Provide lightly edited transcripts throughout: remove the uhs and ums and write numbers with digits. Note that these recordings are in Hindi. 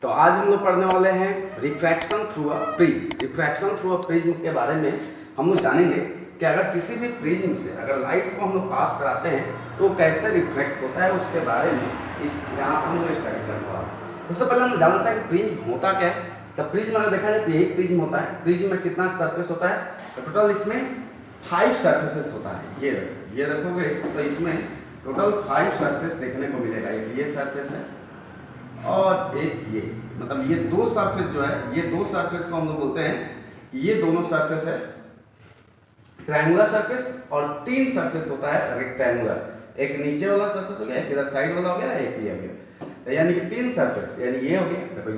तो आज हम लोग पढ़ने वाले हैं refraction through a prism. Refraction through a prism के बारे में हम लोग जानेंगे कि अगर किसी भी प्रिज्म से अगर लाइट को हम लोग पास कराते हैं तो कैसे रिफ्रैक्ट होता है, उसके बारे में इस यहाँ पर हम लोग स्टडी करने वाले हैं। सबसे पहले हम जानते हैं कि प्रिज्म होता क्या है। तो प्रिज्म अगर देखा जाए तो यही प्रिज्म होता है। प्रिज्म में कितना सरफेस होता है? तो टोटल इसमें 5 सरफेसेस होता है। ये रखोगे तो इसमें टोटल 5 सरफेस देखने को मिलेगा। एक ये सरफेस है और एक ये, मतलब ये दो सरफेस जो है, ये दो सरफेस को हम लोग बोलते हैं कि ये दोनों सरफेस है ट्रायंगुलर सरफेस, और 3 सरफेस होता है रेक्टेंगुलर। एक नीचे वाला सरफेस हो गया, एक इधर साइड वाला हो गया, एक ये हो गया। तो यानी कि 3 सरफेस, यानी ये हो गया, देखो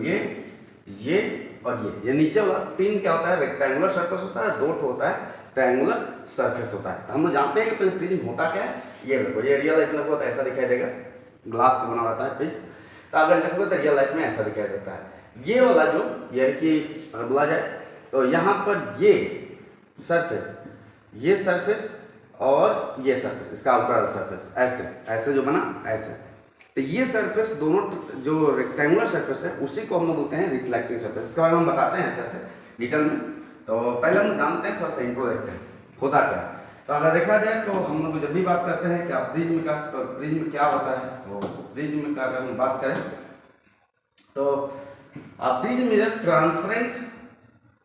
ये और ये नीचे वाला 3 क्या होता है? रेक्टेंगुलर सरफेस होता है, 2 होता है ट्रायंगुलर सरफेस होता है। तो हम लोग जानते हैं कि पहले प्रिज्म होता क्या है। ये देखो, ये रियल लाइफ में आपको ऐसा दिखाई देगा, ग्लास से बना रहता है प्रिज्म। तो अगर देखोगे तो रियल लाइफ में ऐसा दिखाई देता है। ये वाला जो यानी कि अगर बोला जाए तो यहाँ पर ये सरफेस और ये सरफेस, इसका आउटर सरफेस ऐसे जो बना ऐसे, तो ये सरफेस दोनों जो रेक्टेंगुलर सरफेस है उसी को हम लोग बोलते हैं रिफ्लेक्टिंग सरफेस। इसके बारे में हम बताते हैं अच्छे से डिटेल में। तो पहले हम जानते हैं, थोड़ा सा इंट्रो देखते हैं होता क्या। तो अगर देखा जाए तो हम लोग जब भी बात करते हैं क्या प्रिज्म का, तो प्रिज्म क्या होता है, तो प्रिज्म का अगर हम बात करें तो prism is a transparent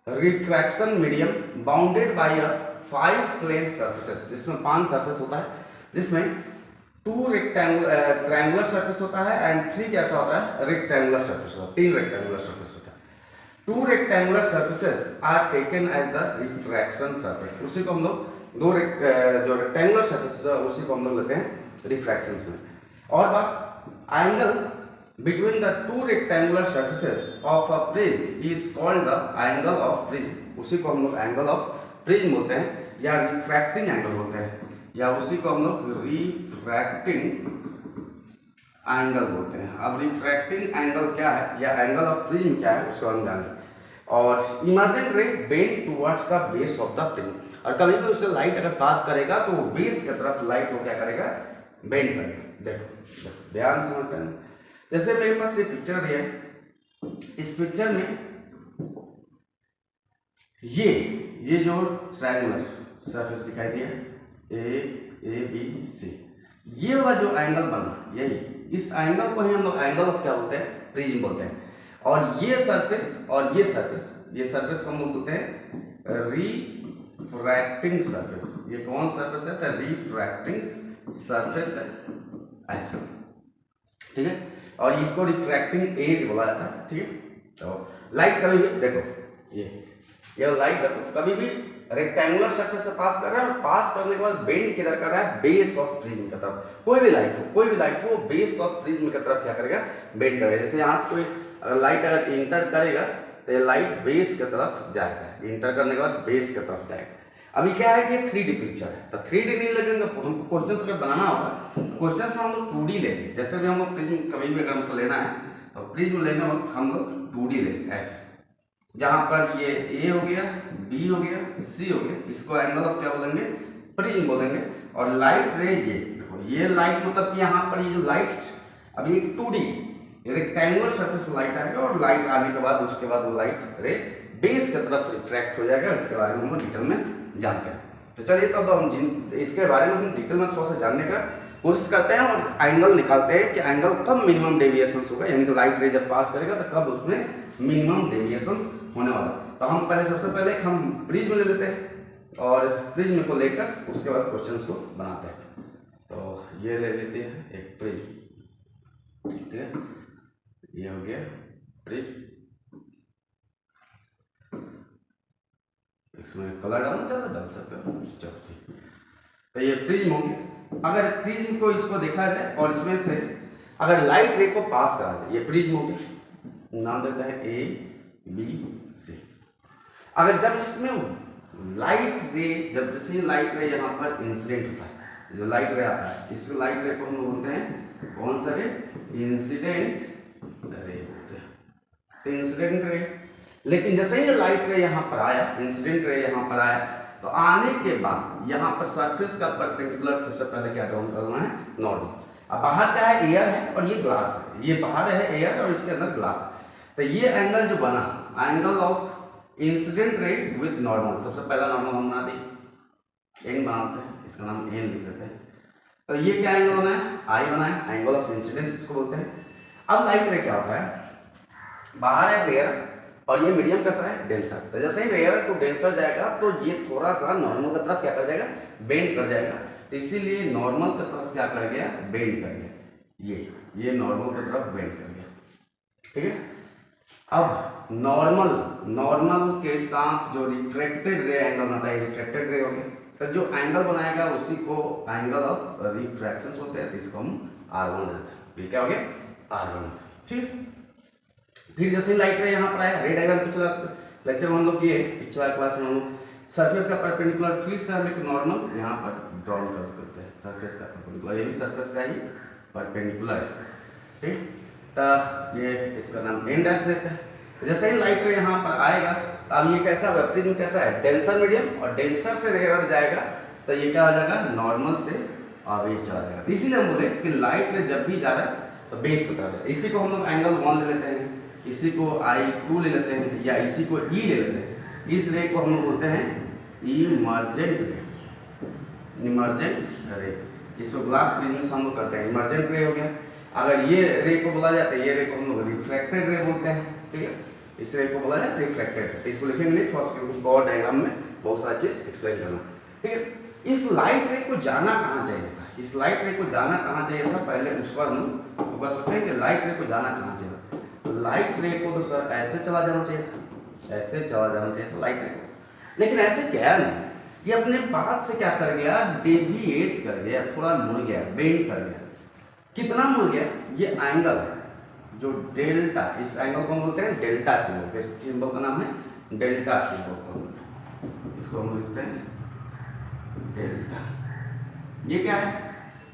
refraction medium bounded by a 5 flat surfaces. जिसमें 5 सरफेस होता है, जिसमें 2 ट्रायंगुलर सरफेस होता है एंड 3 कैसा होता है? रेक्टेंगुलर सरफेस होता है। 3 रेक्टेंगुलर सरफेस होता है। 2 rectangular surfaces are taken as the refraction surface. उसी को हम लोग जो रेक्टेंगुलर सरफेस है उसी को हम लोग लेते हैं रिफ्रैक्शन में। और बात angle between the 2 rectangular surfaces of a prism is called the angle of prism. उसी को हम लोग एंगल ऑफ प्रिज्म बोलते हैं या रिफ्रैक्टिंग एंगल बोलते हैं, या उसी को हम लोग रिफ्रैक्टिंग एंगल बोलते हैं। अब रिफ्रैक्टिंग एंगल क्या है या एंगल ऑफ प्रिज्म क्या है उसको हम जानेंगे। और इमर्जेंट रे bend towards the base of the prism, और कभी भी उससे लाइट अगर पास करेगा तो वो बेस की तरफ लाइट को क्या करेगा? बेंड करेगा। देखो ध्यान से समझते हैं। जैसे मेरे पास ये पिक्चर दिया है, इस पिक्चर में ये जो ट्रायंगुलर सरफेस दिखाई दिया ए बी सी, ये वाला जो एंगल बना, यही इस एंगल को ही हम लोग एंगल ऑफ क्या बोलते हैं? प्रिज्म बोलते हैं। और ये सरफेस और ये सरफेस को हम लोग बोलते हैं रिफ्रैक्टिंग सरफेस। ये कौन सरफेस है? तो रिफ्रैक्टिंग सरफेस है ऐसा, ठीक है। और इसको रिफ्रैक्टिंग एज बोला जाता है, ठीक है। तो लाइट कभी भी देखो, ये लाइट देखो कभी भी रेक्टेंगुलर सरफेस से पास कर रहा है, और पास करने के बाद बेंड किधर कर रहा है? बेस ऑफ प्रिज्म की तरफ। कोई भी लाइट हो बेस ऑफ प्रिज्म की तरफ क्या करेगा? बेंड करेगा। जैसे यहाँ से कोई अगर लाइट अगर इंटर करेगा तो ये लाइट बेस की तरफ जाएगा, इंटर करने के बाद बेस की तरफ जाएगा। अभी क्या है कि 3D पिक्चर है, तो 3D नहीं लगेगा, हमको क्वेश्चन अगर बनाना होगा क्वेश्चन में हम लोग 2D लेंगे। जैसे भी हम लोग प्रिज्म कभी भी अगर हमको लेना है तो प्रिज्म लेने वक्त हम लोग 2D लेंगे ऐसे, जहां पर ये ए हो गया, बी हो गया, सी हो गया, इसको एंगल ऑफ क्या बोलेंगे? प्रिज्म बोलेंगे। और लाइट रे, ये देखो ये लाइट मतलब यहाँ पर ये जो लाइट अभी 2D रेक्टेंगुलर सरफेस में लाइट आएगा, और लाइट आने के बाद उसके बाद वो लाइट रे बेस की तरफ रिफ्रैक्ट हो जाएगा। इसके बारे में हम डिटेल में जानते हैं। तो चलिए तब हम इसके बारे में हम डिटेल में थोड़ा सा जानने का कोशिश करते हैं और एंगल निकालते हैं कि एंगल कब मिनिमम डेविएशन होगा, यानी कि लाइट रे जब पास करेगा तो कब उसमें मिनिमम डेविएशन होने वाला। तो हम पहले सबसे पहले हम प्रिज्म ले लेते हैं और प्रिज्म को लेकर उसके बाद क्वेश्चंस को बनाते हैं। तो ये ले लेते हैं एक प्रिज्म, ठीक है, ये हो गया प्रिज्म। इसमें कलर डालना चाहते डाल सकते हो, चलो ठीक। तो ये प्रिज्म हो गया। अगर प्रिज्म को इसको देखा जाए और इसमें से अगर लाइट रे को पास करा जाए, ये प्रिज्म हो गया, नाम देता है ए बी सी। अगर जब इसमें लाइट रे, जब जैसे लाइट रे यहाँ पर इंसिडेंट होता है, जो लाइट रे आता है, इस लाइट रे को हम बोलते हैं कौन सा रे? इंसिडेंट रे बोलते हैं। तो इंसिडेंट रे, लेकिन जैसे ही लाइट रे यहाँ पर आया, इंसिडेंट रे यहाँ पर आया, तो आने के बाद यहाँ पर सरफेस का परपेंडिकुलर सबसे पहले क्या ड्रॉ करना है? नॉर्मल। अब बाहर क्या है? एयर है और ये ग्लास है। ये बाहर है एयर और इसके अंदर ग्लास है। तो ये एंगल जो बना, angle of incident ray with normal, सबसे पहला नॉर्मल हम बना दी, एन बनाते हैं, इसका नाम एन लिख देते हैं। तो ये क्या एंगल बना है, आई बना है, एंगल ऑफ इंसिडेंस इसको बोलते हैं। अब लाइट रे क्या होता है, बाहर है रेयर और ये मीडियम कैसा है, डेंसर। तो जैसे ही रेयर टू डेंसर जाएगा तो ये थोड़ा सा नॉर्मल की तरफ क्या कर जाएगा, बेंड कर जाएगा। तो इसीलिए नॉर्मल की तरफ क्या कर गया, बेंड कर गया, ये नॉर्मल की तरफ बेंड कर गया, ठीक है। अब नॉर्मल के साथ जो रिफ्रैक्टेड रे एंगल बनता है, रिफ्रैक्टेड रे हो गया, तो जो एंगल बनाएगा उसी को एंगल ऑफ रिफ्रैक्शन बोलते हैं, तो इसको हम R1 लेते हैं। ये क्या हो गया, R1, ठीक। फिर जैसे लाइट रे यहाँ पर आया, रे डायग्राम पिछला लेक्चर में हम लोग किए, पिछला क्लास में हम लोग सरफेस का परपेंडिकुलर, फिर से हम एक नॉर्मल यहाँ पर ड्रॉ कर देते हैं, सरफेस का परपेंडिकुलर, ये भी सरफेस का ही परपेंडिकुलर है, ठीक। तो ये इसका नाम एन डैश देते हैं। जैसे ही लाइट रे यहाँ पर आएगा, तो अब ये कैसा वेप्रिज्म कैसा है, डेंसर मीडियम, और डेंसर से रेयर जाएगा तो ये क्या हो जाएगा, नॉर्मल से अवे चला जाएगा। इसीलिए हम बोले कि लाइट रे जब भी जा रहा है तो बेस होता है। इसी को हम लोग एंगल 1 ले लेते हैं, इसी को I2 ले लेते हैं, या इसी को E ले लेते हैं। इस रे को हम लोग बोलते हैं इमर्जेंट रे, इमर्जेंट रे। इसको ग्लास प्रिज्म से हम लोग करते हैं, इमर्जेंट रे हो गया। अगर ये रे को बोला जाता है, ये रे को हम लोग रिफ्रैक्टेड रे बोलते हैं, ठीक है। इस रे को बोला जाता है रिफ्रैक्टेड। इसको लिखेंगे नहीं, थोड़ा सा और डायग्राम में बहुत सारी चीज एक्सप्लेन करना, ठीक है। इस लाइट रे को जाना कहाँ चाहिए था, इस लाइट रे को जाना कहाँ चाहिए था, पहले उस पर हम फोकस करते हैं कि लाइट रे को जाना कहाँ चाहिए था। तो लाइट रे को तो सर ऐसे चला जाना चाहिए था, ऐसे चला जाना चाहिए था लाइट रे को, लेकिन ऐसे गया नहीं। ये अपने पाथ से क्या कर गया, डेविएट कर गया, थोड़ा मुड़ गया, बेंड कर गया। कितना मुड़ गया, ये एंगल जो डेल्टा, इस एंगल को हम बोलते हैं डेल्टा सिंबल, इस सिंबल का नाम है डेल्टा सिंबल, इसको हम लिखते हैं डेल्टा। ये क्या है,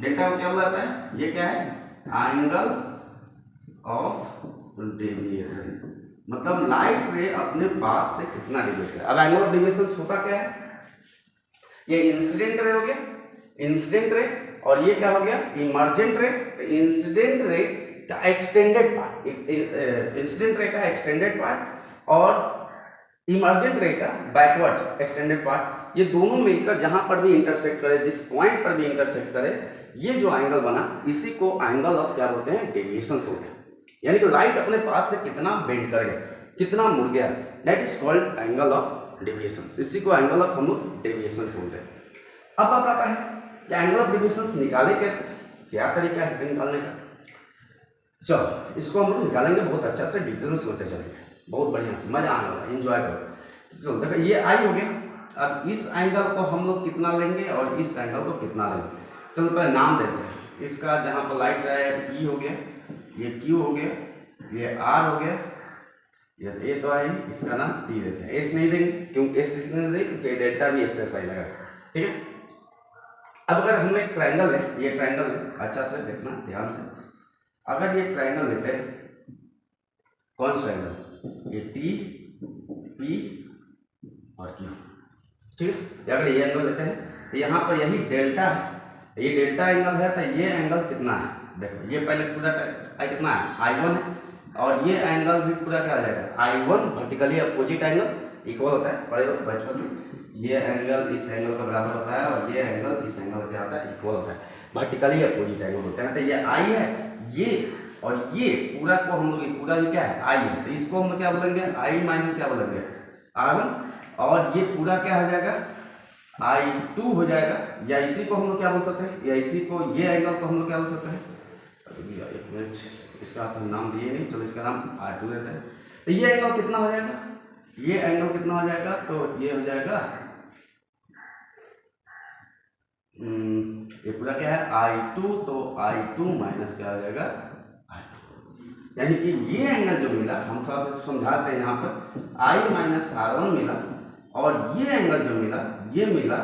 डेल्टा को क्या बोला जाता है, ये क्या है, एंगल ऑफ डेविएशन, मतलब लाइट रे अपने पाथ से कितना डेविएट है। अब एंगल ऑफ डेविएशन होता क्या है, ये इंसिडेंट रे हो गया, इंसिडेंट रे, और ये क्या हो गया, इमर्जेंट रे। इंसिडेंट रे का एक्सटेंडेड पार्ट, इंसिडेंट रे का एक्सटेंडेड पार्ट और इमर्जेंट रे का बैकवर्ड एक्सटेंडेड पार्ट, ये दोनों मिलकर जहां पर भी इंटरसेक्ट करे, जिस पॉइंट पर भी इंटरसेक्ट करे, ये जो एंगल बना, इसी को एंगल ऑफ क्या बोलते हैं, डेविएशन बोलते हैं। यानी कि लाइट अपने पाथ से कितना बेंड कर गया, कितना मुड़ गया, that is called angle of deviation. इसी को एंगल ऑफ हम लोग डेविएशन बोलते हैं। अब बात आता है कि एंगल ऑफ डेविएशन निकाले कैसे, क्या तरीका है निकालने का। चलो इसको हम लोग निकालेंगे, बहुत अच्छा से डिटेल में सोचते चलेंगे, बहुत बढ़िया से मजा आने वाला, एंजॉय करो। चलो देखो, ये आई हो गया। अब इस एंगल को हम लोग कितना लेंगे और इस एंगल को कितना लेंगे, चलो पहले नाम देते हैं। इसका जहाँ पर लाइट रहा है E हो गया, ये Q हो गया, ये R हो गया, ये A तो है, इसका नाम T देते हैं। S नहीं देंगे, क्यों S इसलिए नहीं देंगे क्योंकि डेल्टा भी इससे सही लगा, ठीक है। अब अगर हम एक ट्रायंगल है, ये ट्रायंगल है, अच्छा से देखना ध्यान से। अगर ये ट्रायंगल लेते हैं, कौन सा एंगल, ये T, P और Q, ठीक है। अगर ये एंगल लेते हैं तो यहाँ पर यही डेल्टा है, ये डेल्टा एंगल है, तो ये एंगल कितना है, देखो ये पहले पूरा कितना है, I1 है, और ये एंगल भी पूरा क्या हो जाएगा, I1 vertically opposite angle equal होता है, पढ़े हो बचपन में, ये एंगल इस एंगल का बराबर होता है और ये एंगल इस एंगल का क्या होता है, इक्वल होता है, वर्टिकली अपोजिट एंगल होता है। तो ये I है, ये और ये पूरा को हम लोग, पूरा ये क्या है, I है, तो इसको हम लोग क्या बोलेंगे, I माइनस क्या बोलेंगे, R1, और ये पूरा क्या हो जाएगा, I2 हो जाएगा, या इसी को हम लोग क्या बोल सकते हैं, या इसी को, ये एंगल को हम लोग क्या बोल सकते हैं, एक मिनट, इसका आप नाम दिए नहीं, चलो इसका नाम R2 देते हैं। तो ये एंगल कितना हो जाएगा, ये एंगल कितना हो जाएगा, तो ये हो जाएगा, ये पूरा क्या है, I2, तो I2 माइनस क्या हो जाएगा, I2, यानी कि ये एंगल जो मिला, हम थोड़ा सा समझाते हैं यहाँ पर, I माइनस R1 मिला, और ये एंगल जो मिला, ये मिला,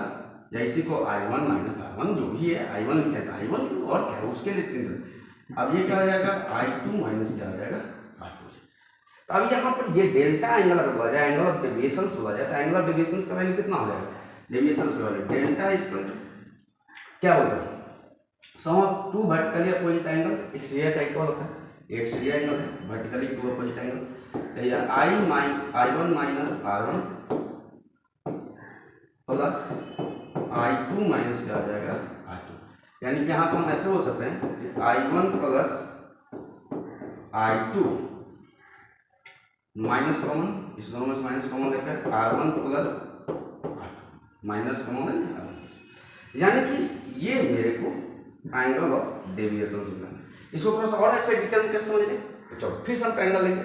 या इसी को I1 माइनस R1 जो भी है, I1 लिखा है, I1 और क्या है उसके लिए चिन्ह। अब ये क्या हो जाएगा, I2 माइनस क्या हो जाएगा, R2। तो अब यहाँ पर ये डेल्टा एंगल अगर बोला जाए, एंगल ऑफ डेविएशन बोला जाए, तो एंगल ऑफ डेविएशन का वैल्यू कितना हो जाएगा, डेविएशन का वैल्यू डेल्टा इक्वल टू क्या होता है, sum of two vertically opposite angle, एक शेयर का इक्वल होता है, एक स्टीरियो एंगल है, वर्टिकली टू अपोजिट एंगल। तो यह I1 minus R1 plus I2 minus क्या आ जाएगा R2, यानी कि यहाँ से हम ऐसे बोल सकते हैं कि I1 plus I2 minus common, इस दोनों में से माइनस कॉमन लेकर R1 plus R2 minus common है, यानी कि ये मेरे को एंगल ऑफ डेविएशन मिला। इसको थोड़ा सा और अच्छे डिटेल में कैसे समझेंगे, तो चलो फिर से हम ट्रायंगल लेंगे,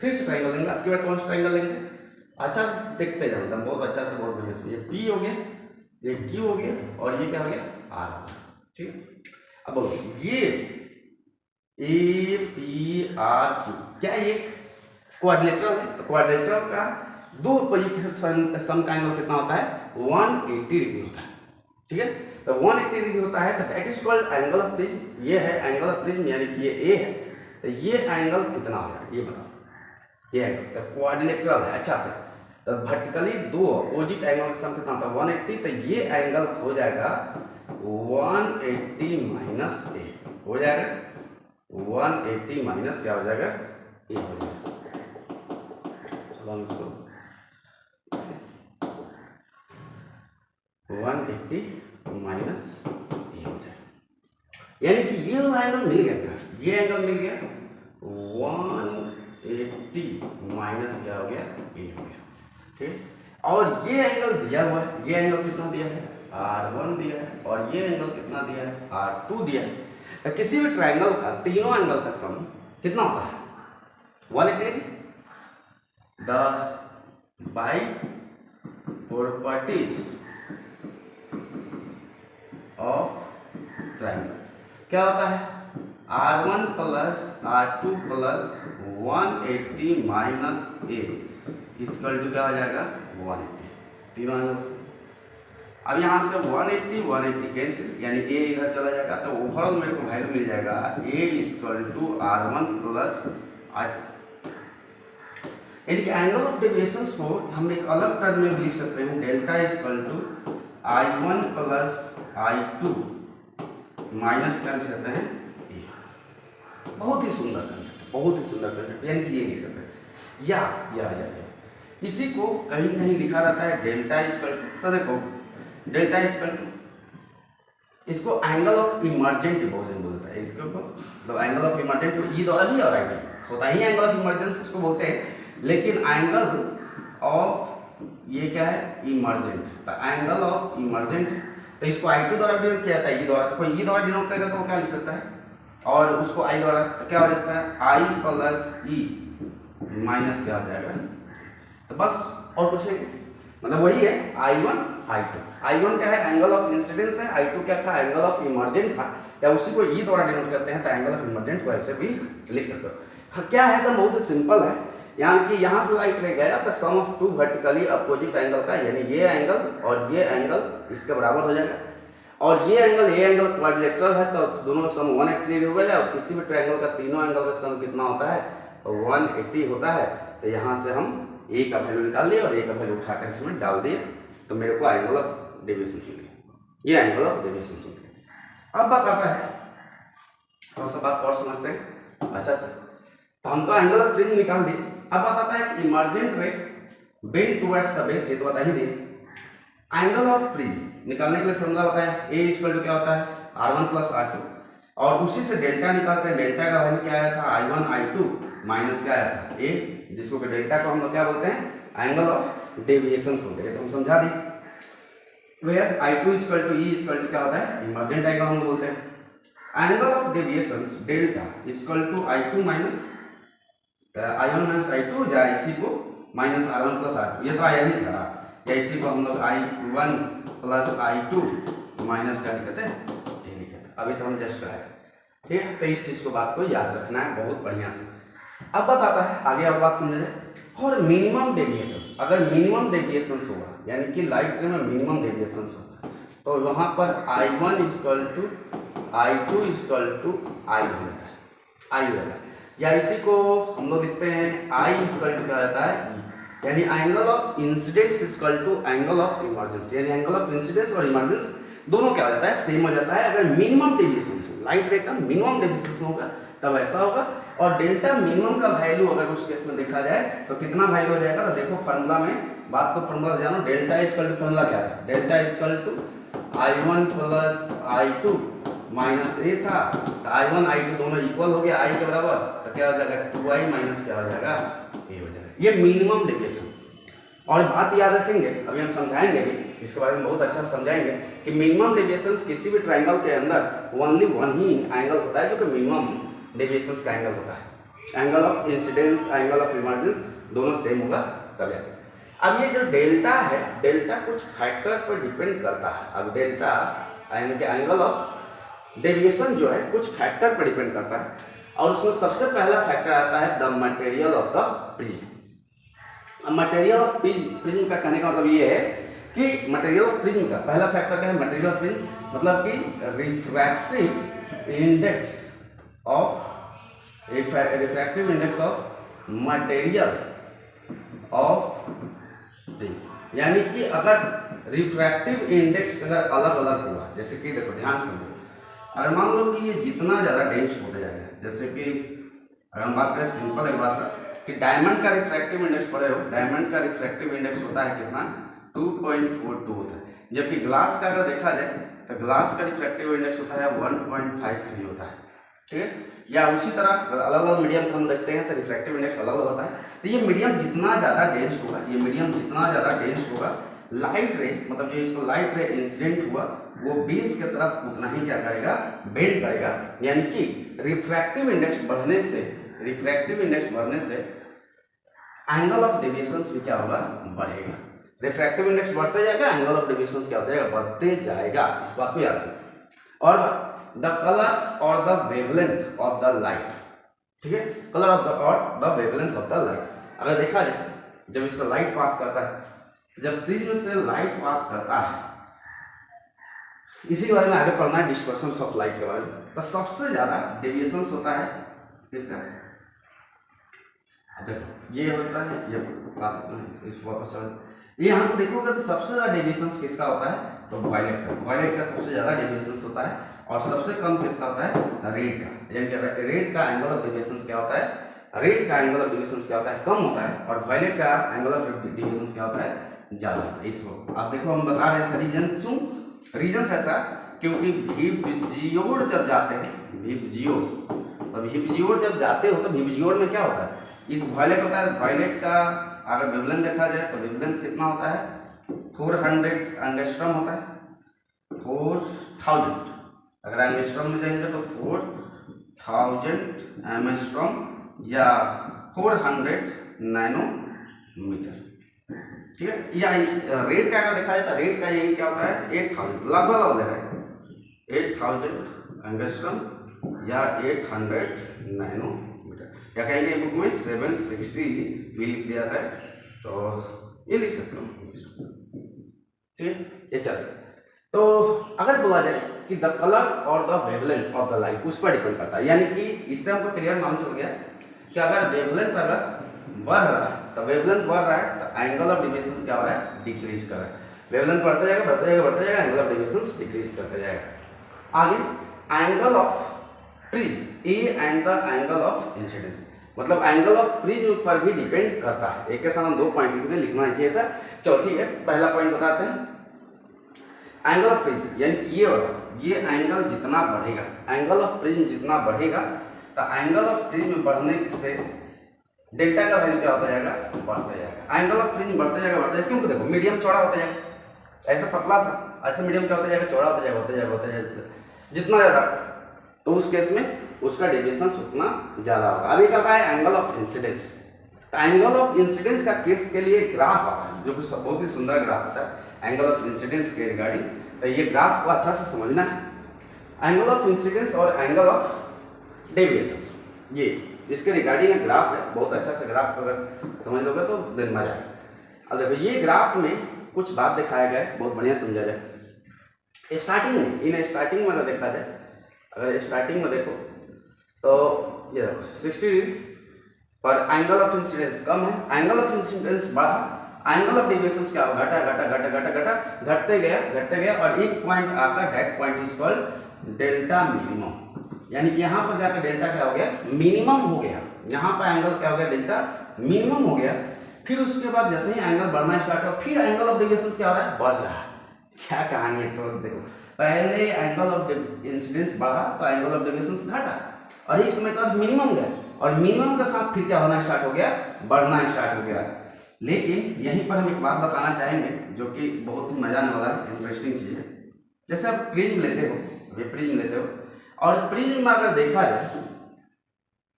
फिर से ट्रायंगल लेंगे। आपके बाद कौन सा ट्रायंगल लेंगे, अच्छा देखते जानते हैं, बहुत अच्छा से बहुत बढ़िया से। ये P हो गया, ये Q हो गया, और ये क्या हो गया R हो गया, ठीक है। अब बोलो ये APRQ क्या एक क्वाड्रिलेटरल है, तो क्वाड्रिलेटरल का दो अपोजिट सम का एंगल कितना होता है 180 डिग्री होता है, ठीक है। तो 180 डिग्री होता है, तो that is called angle of prism. ये है एंगल ऑफ प्रिज्म, यानी कि ये ए है, तो ये एंगल कितना हो जाएगा ये बताओ। ये एंगल तो क्वाड्रिलेटरल है, अच्छा से, तो वर्टिकली दो अपोजिट एंगल का सम कितना होता है 180, तो ये एंगल हो जाएगा 180 माइनस ए हो जाएगा, 180 माइनस क्या हो जाएगा ए हो जाएगा। चलो हम इसको 180 माइनस ए हो जाएगा, यानी कि ये वाला एंगल मिल गया, ये एंगल मिल गया 180 माइनस क्या हो गया ए हो गया, ठीक। और ये एंगल दिया हुआ है, ये एंगल कितना दिया है R1 दिया है, और ये एंगल कितना दिया है R2 दिया है। तो किसी भी ट्रायंगल का तीनों एंगल का सम कितना होता है 180। The by properties of triangle क्या होता है R1 plus R2 plus 180 minus A equal to क्या हो जाएगा 180, तीनों एंगल से। अब यहाँ से 180 कैंसिल, यानी ए इधर चला जाएगा, तो ओवरऑल मेरे को वैल्यू मिल जाएगा ए equal to R1 plus R2। यानी कि एंगल ऑफ डेविएशन को हम एक अलग टर्म में भी लिख सकते हैं, delta equal to I1 plus I2 minus क्या लिख सकते हैं ए। बहुत ही सुंदर कंसेप्ट, बहुत ही सुंदर कंसेप्ट, यानी कि ये लिख सकते हैं या इसी को कहीं कहीं लिखा रहता है डेल्टा इक्वल टू, तो देखो डेल्टा इक्वल टू इसको एंगल ऑफ इमर्जेंट डिपोजिशन बोलता है, इसको मतलब एंगल ऑफ इमर्जेंट को ई द्वारा भी और आई होता ही एंगल ऑफ इमरजेंस इसको बोलते हैं, लेकिन एंगल ऑफ ये क्या है इमर्जेंट, तो एंगल ऑफ इमर्जेंट तो इसको I2 द्वारा डिनोट किया जाता है, ई द्वारा, तो कोई ई द्वारा डिनोट करेगा तो वो क्या लिख सकता है, और उसको I द्वारा तो क्या हो जाता है I प्लस ई माइनस क्या हो जाएगा, तो बस और कुछ नहीं, मतलब वही है I1 I2। I1 क्या है एंगल ऑफ इंसिडेंस है, I2 क्या था एंगल ऑफ इमर्जेंट था, या उसी को ई द्वारा डिनोट करते हैं, तो एंगल ऑफ इमर्जेंट को ऐसे भी लिख सकते हो। क्या है तो बहुत सिंपल है, यहाँ की यहाँ से लाइट रह गया तो sum of two vertically opposite angle का, यानी ये एंगल और ये एंगल इसके बराबर हो जाएगा, और ये एंगल क्वाड्रिलेटरल है, तो दोनों का सम 180 डिग्री हो गया, और किसी भी ट्रायंगल का तीनों एंगल का सम कितना होता है 180 होता है। तो यहाँ से हम ए का वैल्यू निकाल लिए और ए का वैल्यू उठाकर इसमें डाल दिए, तो मेरे को एंगल ऑफ डेविएशन मिल गया, ये एंगल ऑफ डेविएशन मिल गया। अब बात आता है, थोड़ा सा बात और समझते हैं अच्छा से, तो हम तो एंगल ऑफ फ्रिंज निकाल दिए। अब बात आता है इमर्जेंट रे बेंड टुवर्ड्स द बेस, ये तो बता ही दिए। एंगल ऑफ फ्रिंज निकालने के लिए फॉर्मूला बताया, ए इक्वल टू क्या होता है R1 प्लस R2, और उसी से डेल्टा निकालते हैं, डेल्टा का वैल्यू क्या आया था I1 I2 माइनस क्या आया था ए, जिसको कि डेल्टा को हम लोग क्या बोलते हैं एंगल ऑफ डेविएशन बोलते हैं, तो हम समझा दें where I2 equal to E equal to क्या होता है इमर्जेंट एंगल हम बोलते हैं। Angle of deviation delta equal to I2 minus I1 minus I2, या इसी को माइनस R1 प्लस R2, ये तो आया नहीं था, या इसी को हम लोग I1 प्लस I2 माइनस क्या लिखते हैं ये लिखते, अभी तो हम जस्ट कराए, ठीक है। तो इस चीज को बात को याद रखना है बहुत बढ़िया से। अब बात आता है आगे, अब बात समझे जाए, और मिनिमम डेविएशन, अगर मिनिमम डेविएशन होगा यानी कि लाइट रे में मिनिमम डेविएशन होगा, तो वहां पर I1 equal to I2 equal to I हो जाता है, I हो जाता है, या इसी को हम लोग लिखते हैं I इक्वल टू क्या रहता है यानी angle of incidence equal to angle of emergence, यानी एंगल ऑफ इंसिडेंस और इमर्जेंस दोनों क्या हो जाता है सेम हो जाता है अगर मिनिमम डेविएशन हो, लाइट रे का मिनिमम डेविएशन होगा तब ऐसा होगा। और डेल्टा मिनिमम का वैल्यू अगर उस केस में देखा जाए तो कितना वैल्यू हो जाएगा, तो देखो फार्मूला में बात को फार्मूला जानो, डेल्टा इक्वल टू फार्मूला क्या था, delta equal to I1 plus I2 minus A था, तो I1 I2 दोनों इक्वल हो गया I के बराबर, तो क्या हो जाएगा 2I माइनस क्या हो जाएगा ए हो जाएगा। ये मिनिमम डेविएशन। और बात याद रखेंगे, अभी हम समझाएंगे भी इसके बारे में, बहुत अच्छा समझाएंगे कि मिनिमम डेविएशन किसी भी ट्रायंगल के अंदर ओनली वन ही एंगल होता है जो कि मिनिमम डेविएशन का एंगल होता है। Angle of incidence, angle of emergence दोनों सेम होगा तब जाके। अब ये जो डेल्टा है, डेल्टा कुछ फैक्टर पर डिपेंड करता है। अब डेल्टा यानी कि एंगल ऑफ डेविएशन जो है कुछ फैक्टर पर डिपेंड करता है, और उसमें सबसे पहला फैक्टर आता है the material of the prism. Material of prism का कहने का मतलब ये है कि मटेरियल ऑफ प्रिज्म का पहला फैक्टर क्या है, मटेरियल ऑफ प्रिज्म मतलब कि refractive index of material of prism. यानी कि अगर रिफ्रैक्टिव इंडेक्स अगर अलग अलग हुआ, जैसे कि देखो ध्यान समझो, अगर मान लो कि ये जितना ज़्यादा डेंस होते जाएगा, जैसे कि अगर हम बात करें सिंपल एक भाषा कि डायमंड का रिफ्रैक्टिव इंडेक्स पढ़े हो, डायमंड का रिफ्रैक्टिव इंडेक्स होता है कितना 2.42 होता है, जबकि ग्लास का अगर देखा जाए तो ग्लास का रिफ्रैक्टिव इंडेक्स होता है 1.53 होता है। ठीक है, या उसी तरह अलग अलग मीडियम को हम देखते हैं तो रिफ्रैक्टिव इंडेक्स अलग अलग होता है। तो ये मीडियम जितना ज़्यादा डेंस होगा, ये मीडियम जितना ज़्यादा डेंस होगा, लाइट रे मतलब जो इसको लाइट रे इंसिडेंट हुआ वो बेस की तरफ उतना ही क्या करेगा, बेंड करेगा। यानी कि रिफ्रैक्टिव इंडेक्स बढ़ने से एंगल ऑफ डेविएशन भी क्या होगा, बढ़ेगा। रिफ्रैक्टिव इंडेक्स बढ़ते जाएगा, एंगल ऑफ डेविएशन क्या हो जाएगा, बढ़ते जाएगा। इस बात को याद रखो। और द कलर और the wavelength of the light, ठीक है, कलर ऑफ द और the wavelength of the light. अगर देखा जाए जब इससे लाइट पास करता है, जब प्रिज्म से लाइट पास करता है, इसी बारे में आगे पढ़ना है डिस्पर्शन ऑफ लाइट के बारे में, तो सबसे ज्यादा डेविएशन होता है किसका, देखो ये होता है, ये बात इस फोकस ये यहाँ पे देखोगे तो सबसे ज्यादा डेविएशन किसका होता है, तो वायलेट का। वायलेट का सबसे ज्यादा डेविएशन होता है, और सबसे कम किसका होता है, रेड का। यानी कि रेड का एंगल ऑफ डेविएशन क्या होता है, रेड का एंगल ऑफ डेविएशन क्या होता है, कम होता है, और वायलेट का एंगल ऑफ डेविएशन क्या होता है, ज्यादा होता है। इसको आप देखो हम बता रहे हैं रीजन क्यों, रीजन ऐसा क्योंकि विबजियोर जब जाते हैं, विबजियोर, तो विबजियोर जब जाते हो तो विबजियोर में क्या होता है, इस वायलेट होता है, वायलेट का अगर वेवलेंथ देखा जाए तो वेवलेंथ कितना होता है, 400 एंगस्ट्रॉम होता है, 4000। अगर एंगस्ट्रॉम में जाएंगे तो 4000 एंगस्ट्रॉम या 400 नैनोमीटर। ठीक है, या रेट का अगर देखा जाए तो रेट का यही क्या होता है, 8000 लगभग हो जाएगा 8000 एंगस्ट्रॉम या 800 नैनोमीटर, या कहेंगे बुक में 760 भी लिख दिया था, तो ये लिख सकते हो। ठीक है, ये चल। तो अगर बोला जाए कि द कलर और the wavelength of the light उस पर डिपेंड करता है, यानी कि इससे हमको क्लियर मालूम चल गया कि अगर वेवलेंथ अगर बढ़ रहा है तो वेवलेंथ बढ़ रहा है तो एंगल ऑफ डेविएशन क्या हो रहा है, डिक्रीज कर रहा है। वेवलेंथ बढ़ता जाएगा बढ़ता जाएगा बढ़ता जाएगा, एंगल ऑफ डेविएशन डिक्रीज करता जाएगा। आगे angle of prism A and the angle of incidence, मतलब एंगल ऑफ प्रिज्म पर भी डिपेंड करता है। एक के साथ हम 2 पॉइंट लिखने लिखना चाहिए था। चलो ठीक है, पहला पॉइंट बताते हैं, एंगल ऑफ प्रिज्म यानी कि ये एंगल जितना बढ़ेगा, एंगल ऑफ प्रिज्म जितना बढ़ेगा तो एंगल ऑफ प्रिज्म बढ़ने से डेल्टा का वैल्यू क्या होता जाएगा, बढ़ता जाएगा। एंगल ऑफ प्रिज्म बढ़ता जाएगा, क्योंकि देखो मीडियम चौड़ा होता जाएगा, ऐसा पतला था, ऐसा मीडियम क्या होता जाएगा, चौड़ा होता जाएगा जितना ज्यादा, तो उस केस में उसका डेविएशन उतना ज्यादा होगा। अभी कहता है एंगल ऑफ इंसिडेंस, तो एंगल ऑफ इंसिडेंस का केस के लिए ग्राफ आता है जो कि बहुत ही सुंदर ग्राफ होता है एंगल ऑफ इंसिडेंस के रिगार्डिंग। तो ये ग्राफ को अच्छा से समझना है, एंगल ऑफ इंसिडेंस और एंगल ऑफ डेविएशन, ये इसके रिगार्डिंग ग्राफ है। बहुत अच्छा से ग्राफ अगर समझ लोगे तो दिन मजा आएगा। अब देखो ये ग्राफ में कुछ बात दिखाया गया है, बहुत बढ़िया समझा जाए। स्टार्टिंग में इन स्टार्टिंग में देखा जाए, अगर स्टार्टिंग में देखो तो ये 60 डिग्री पर एंगल ऑफ इंसिडेंस कम है, एंगल ऑफ इंसिडेंस बढ़ा, एंगल ऑफ डेविएशन क्या होगा, घटते गया और एक पॉइंट आकर that point is called delta minimum. यानी कि यहाँ पर जाकर डेल्टा क्या हो गया, मिनिमम हो गया। यहाँ पर एंगल क्या हो गया, डेल्टा मिनिमम हो गया। फिर उसके बाद जैसे ही एंगल बढ़ना स्टार्ट हुआ, फिर एंगल ऑफ डेविएशन क्या हो रहा है, बढ़ रहा है। क्या कहानी है, तो देखो पहले एंगल ऑफ इंसिडेंस बढ़ा तो एंगल ऑफ डेविएशन घटा, और इस समय बाद मिनिमम गया, और मिनिमम के साथ फिर क्या होना स्टार्ट हो गया, बढ़ना स्टार्ट हो गया। लेकिन यहीं पर हम एक बात बताना चाहेंगे जो कि बहुत ही मजा आने वाला है, इंटरेस्टिंग चीज है। जैसे आप प्रिज्म लेते हो, ये प्रिज्म लेते हो, और प्रिज्म में अगर देखा जाए,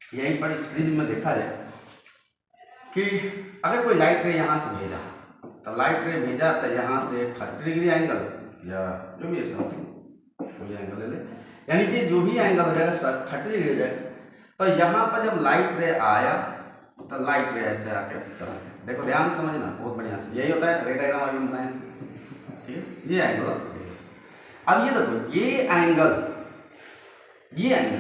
यहीं पर इस प्रिज्म में देखा जाए कि अगर कोई लाइट रे यहाँ से भेजा, तो लाइट रे भेजा तो यहाँ से 30 डिग्री एंगल या जो भी है समथिंग कोई एंगल ले ले, यानी कि जो भी एंगल हो जाएगा 30 डिग्री हो जाएगा। तो यहाँ पर जब लाइट रे आया तो लाइट रे ऐसे आके चला गया। देखो ध्यान समझना बहुत बढ़िया से, यही होता है रे डायग्राम आगे बनाए, ठीक है। ये एंगल, अब ये देखो ये एंगल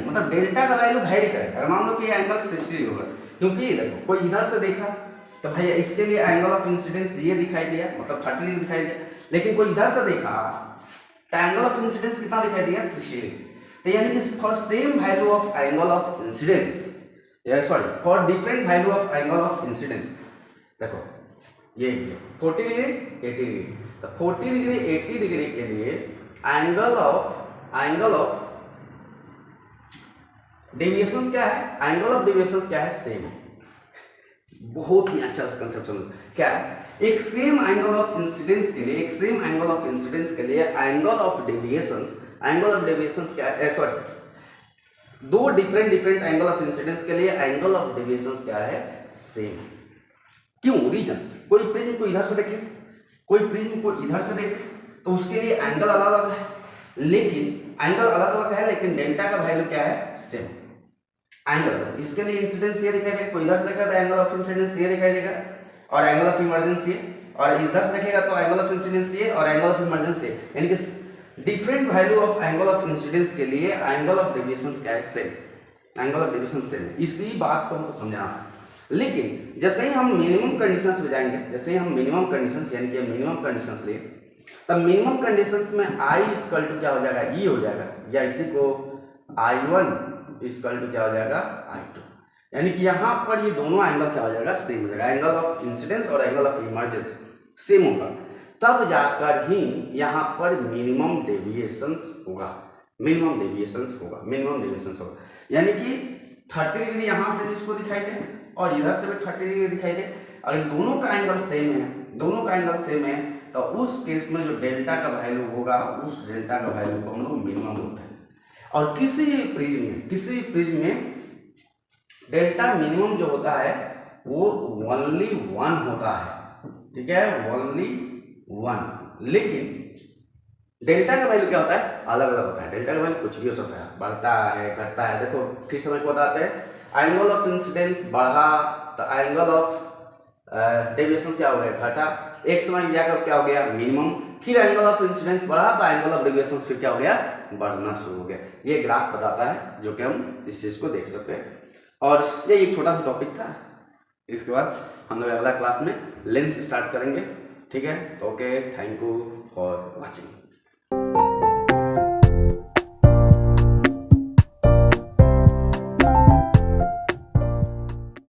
मतलब डेल्टा का वैल्यू वेरी करेगा। अगर मान लो कि ये एंगल 60 डिग्री होगा, क्योंकि ये देखो कोई इधर से देखा तो भाई इसके लिए एंगल ऑफ इंसिडेंस ये दिखाई दिया, मतलब 30 डिग्री दिखाई दिया। लेकिन कोई इधर से देखा तो एंगल ऑफ इंसिडेंस कितना दिखाई दिया, 60 डिग्री। तो यानी कि for same value of angle of incidence, sorry for different value of angle of incidence, देखो ये 40 डिग्री 80 डिग्री, तो 40 डिग्री 80 डिग्री के लिए एंगल ऑफ डेविएशंस क्या है, एंगल ऑफ डेविएशंस क्या है, सेम है। बहुत ही अच्छा कंसेप्शन क्या है, एक सेम एंगल ऑफ इंसिडेंस के लिए, एक सेम एंगल ऑफ इंसिडेंस के लिए एंगल ऑफ डेविएशंस क्या है, सॉरी दो डिफरेंट एंगल ऑफ इंसिडेंस के लिए एंगल ऑफ डेविएशंस क्या है, सेम। क्यों, रीजंस, कोई प्रिज्म को इधर से देखे, कोई प्रिज्म को इधर से देखे तो उसके लिए एंगल अलग अलग है, लेकिन एंगल अलग अलग है लेकिन डेल्टा का वैल्यू क्या है, सेम। एंगल इसके लिए इंसिडेंस ये दिखाई देगा, कोई इधर से देखेगा तो एंगल ऑफ इंसिडेंस ये दिखाई देगा, और एंगल ऑफ इमर्जेंस ये, और इधर से देखेगा तो एंगल ऑफ इंसिडेंस ये और एंगल ऑफ इमर्जेंस ये, यानी कि different value of angle of incidence के लिए एंगल ऑफ डेविएशन क्या है, same. Angle of deviation same, इसलिए बात को हमको समझाना। लेकिन जैसे ही हम मिनिमम कंडीशंस में जाएंगे, जैसे ही हम मिनिमम कंडीशंस यानी कि मिनिमम कंडीशंस लिए, तब मिनिमम कंडीशंस में I इक्वल टू क्या हो जाएगा, E हो जाएगा, या इसी को I1 इक्वल टू क्या हो जाएगा, I2, यानी कि यहाँ पर ये दोनों एंगल क्या हो जाएगा, सेम हो जाएगा। एंगल ऑफ इंसिडेंस और एंगल ऑफ इमर्जेंस सेम होगा, तब जाकर ही यहाँ पर मिनिमम डेविएशंस होगा, मिनिमम डेविएशंस होगा। यानी कि 30 डिग्री यहाँ से भी इसको दिखाई दे और इधर से भी 30 डिग्री दिखाई दे, अगर दोनों का एंगल सेम है, तो उस केस में जो डेल्टा का वैल्यू होगा, उस डेल्टा का वैल्यू को हम लोग मिनिमम बोलते हैं। और किसी प्रिज्म में डेल्टा मिनिमम जो होता है वो ओनली 1 होता है, ठीक है, ओनली 1। लेकिन डेल्टा का वैल्यू क्या होता है, अलग अलग होता है। डेल्टा का वैल्यू कुछ भी हो सकता है, बढ़ता है, घटता है। देखो फिर समझ को बताते हैं, एंगल ऑफ इंसिडेंस बढ़ा तो एंगल ऑफ डेविएशन क्या हो गया, घटा। एक समय जाकर क्या हो गया, मिनिमम। फिर एंगल ऑफ इंसिडेंस बढ़ा तो एंगल ऑफ डेविएशन फिर क्या हो गया, बढ़ना शुरू हो गया। ये ग्राफ बताता है जो कि हम इस चीज को देख सकते हैं। और ये एक छोटा सा टॉपिक था, इसके बाद हम लोग अगला क्लास में लेंस स्टार्ट करेंगे, ठीक है। तो okay, thank you for watching.